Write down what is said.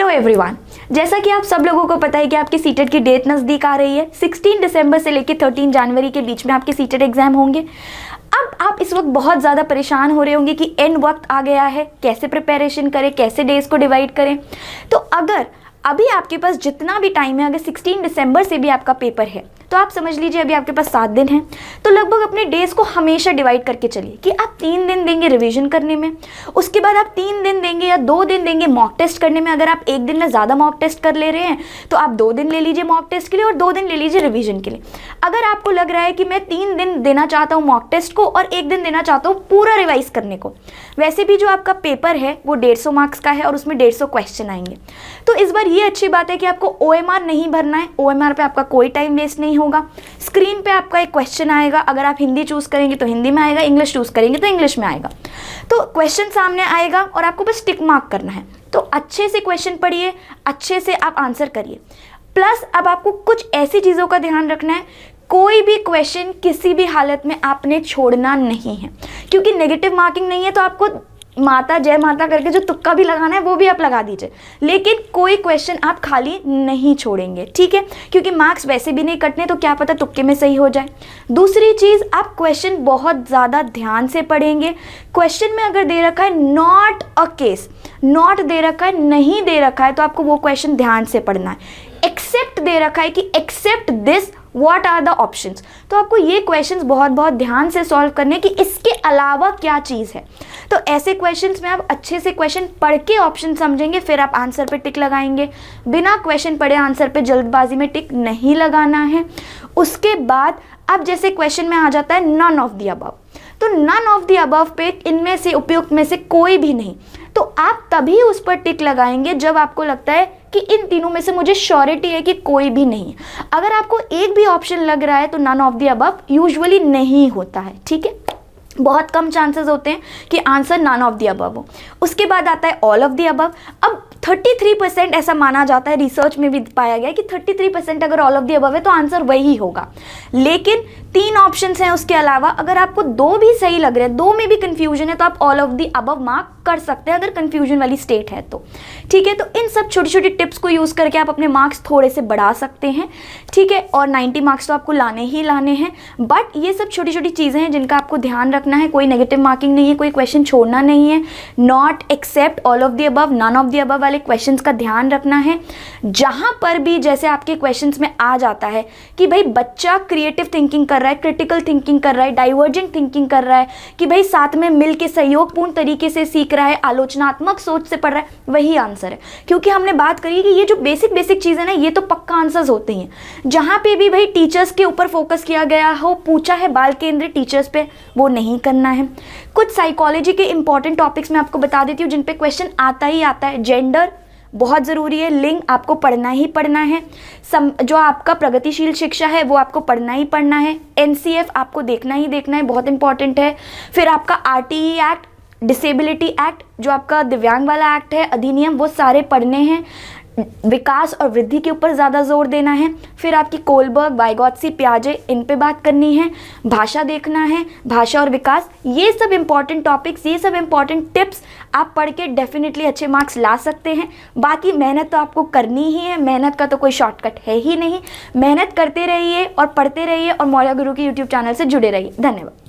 Hello everyone, जैसा कि आप सब लोगों को पता है कि आपकी सीटेट की डेट नज़दीक आ रही है। 16 दिसंबर से लेकर 13 जनवरी के बीच में आपके सीटेट एग्जाम होंगे। अब आप इस वक्त बहुत ज़्यादा परेशान हो रहे होंगे कि एंड वक्त आ गया है, कैसे प्रिपरेशन करें, कैसे डेज को डिवाइड करें। तो अगर अभी आपके पास जितना भी टाइम है, अगर 16 दिसंबर से भी आपका पेपर है तो आप समझ लीजिए अभी आपके पास 7 दिन हैं, तो लगभग अपने डेज को हमेशा डिवाइड करके चलिए कि आप 3 दिन देंगे रिवीजन करने में, उसके बाद आप 3 दिन देंगे या 2 दिन देंगे मॉक टेस्ट करने में। अगर आप एक दिन में ज़्यादा मॉक टेस्ट कर ले रहे हैं तो आप 2 दिन ले लीजिए मॉक टेस्ट के लिए और 2 दिन ले लीजिए रिवीजन के लिए। अगर आपको लग रहा है कि मैं 3 दिन देना चाहता हूँ मॉक टेस्ट को और 1 दिन देना चाहता हूँ पूरा रिवाइज करने को, वैसे भी जो आपका पेपर है वो 150 मार्क्स का है और उसमें 150 क्वेश्चन आएंगे। तो इस बार ये अच्छी बात है कि आपको OMR नहीं भरना है, OMR पे आपका कोई टाइम वेस्ट नहीं होगा। स्क्रीन पे आपका एक क्वेश्चन आएगा, अगर आप हिंदी चूज़ करेंगे तो हिंदी में आएगा, इंग्लिश चूज़ करेंगे तो इंग्लिश में आएगा। तो क्वेश्चन सामने आएगा और आपको बस टिक मार्क करना है। तो अच्छे से क्वेश्चन पढ़िए, अच्छे से आप आंसर करिए। प्लस अब आपको कुछ ऐसी चीज़ों का ध्यान रखना है, कोई भी क्वेश्चन किसी भी हालत में आपने छोड़ना नहीं है, क्योंकि नेगेटिव मार्किंग नहीं है तो आपको माता जय माता करके जो तुक्का भी लगाना है वो भी आप लगा दीजिए, लेकिन कोई क्वेश्चन आप खाली नहीं छोड़ेंगे, ठीक है, क्योंकि मार्क्स वैसे भी नहीं कटने तो क्या पता तुक्के में सही हो जाए। दूसरी चीज़, आप क्वेश्चन बहुत ज़्यादा ध्यान से पढ़ेंगे। क्वेश्चन में अगर दे रखा है not a case, not they रखा है, नहीं दे रखा है, तो आपको वो क्वेश्चन ध्यान से पढ़ना है। एक्सेप्ट दे रखा है कि except this what are the options, तो आपको ये क्वेश्चंस बहुत बहुत ध्यान से सॉल्व करने कि इसके अलावा क्या चीज़ है। तो ऐसे क्वेश्चंस में आप अच्छे से क्वेश्चन पढ़ के ऑप्शन समझेंगे, फिर आप आंसर पे टिक लगाएंगे। बिना क्वेश्चन पढ़े आंसर पे जल्दबाजी में टिक नहीं लगाना है। उसके बाद अब जैसे क्वेश्चन में आ जाता है नन ऑफ द अबव, तो नन ऑफ द अबव पे इनमें से उपयुक्त में से कोई भी नहीं, तो आप तभी उस पर टिक लगाएंगे जब आपको लगता है कि इन तीनों में से मुझे श्योरिटी है कि कोई भी नहीं है। अगर आपको एक भी ऑप्शन लग रहा है तो none of the above usually नहीं होता है, ठीक है, बहुत कम चांसेस होते हैं कि answer none of the above हो। उसके बाद आता है ऑल ऑफ द अबव। अब 33% ऐसा माना जाता है, रिसर्च में भी पाया गया है कि 33% अगर ऑल ऑफ द अबव है तो आंसर वही होगा, लेकिन 3 ऑप्शंस हैं उसके अलावा। अगर आपको 2 भी सही लग रहे हैं, 2 में भी कंफ्यूजन है, तो आप all of the above mark कर सकते हैं अगर कंफ्यूजन वाली स्टेट है तो, ठीक है। तो इन सब छोटी छोटी टिप्स को यूज़ करके आप अपने मार्क्स थोड़े से बढ़ा सकते हैं, ठीक है, और 90 मार्क्स तो आपको लाने ही लाने हैं। बट ये सब छोटी छोटी चीज़ें हैं जिनका आपको ध्यान रखना है। कोई नेगेटिव मार्किंग नहीं है, कोई क्वेश्चन छोड़ना नहीं है, not, except, all of the above, none of the above वाले क्वेश्चंस का ध्यान रखना है। जहाँ पर भी जैसे आपके क्वेश्चंस में आ जाता है कि भाई बच्चा क्रिएटिव थिंकिंग कर रहा है, क्रिटिकल थिंकिंग कर रहा है, डाइवर्जेंट थिंकिंग कर रहा है, कि भाई साथ में मिल के सहयोगपूर्ण तरीके से सीख रहा है, आलोचनात्मक सोच से पढ़ रहा है, वही आंसर है। क्योंकि हमने बात करी कि ये जो बेसिक चीज़ें ना, ये तो पक्का आंसर्स होते हैं। जहाँ पे भी भाई टीचर्स के ऊपर फोकस किया गया हो, पूछा है बाल केंद्रित टीचर्स पे, वो नहीं करना है। कुछ साइकोलॉजी के इंपॉर्टेंट टॉपिक्स मैं आपको बता देती हूँ जिन पे क्वेश्चन आता ही आता है। जेंडर बहुत ज़रूरी है, लिंग आपको पढ़ना ही पढ़ना है, जो आपका प्रगतिशील शिक्षा है वो आपको पढ़ना ही पढ़ना है, NCF आपको देखना ही देखना है, बहुत इंपॉर्टेंट है। फिर आपका RTE एक्ट, डिसेबिलिटी एक्ट, जो आपका दिव्यांग वाला एक्ट है, अधिनियम, वो सारे पढ़ने हैं। विकास और वृद्धि के ऊपर ज़्यादा जोर देना है। फिर आपकी कोलबर्ग, वाइगॉत्स्की, पियाजे, इन पे बात करनी है। भाषा देखना है, भाषा और विकास, ये सब इंपॉर्टेंट टॉपिक्स, ये सब इंपॉर्टेंट टिप्स आप पढ़ के डेफिनेटली अच्छे मार्क्स ला सकते हैं। बाकी मेहनत तो आपको करनी ही है, मेहनत का तो कोई शॉर्टकट है ही नहीं। मेहनत करते रहिए और पढ़ते रहिए और मौर्य गुरु के YouTube चैनल से जुड़े रहिए। धन्यवाद।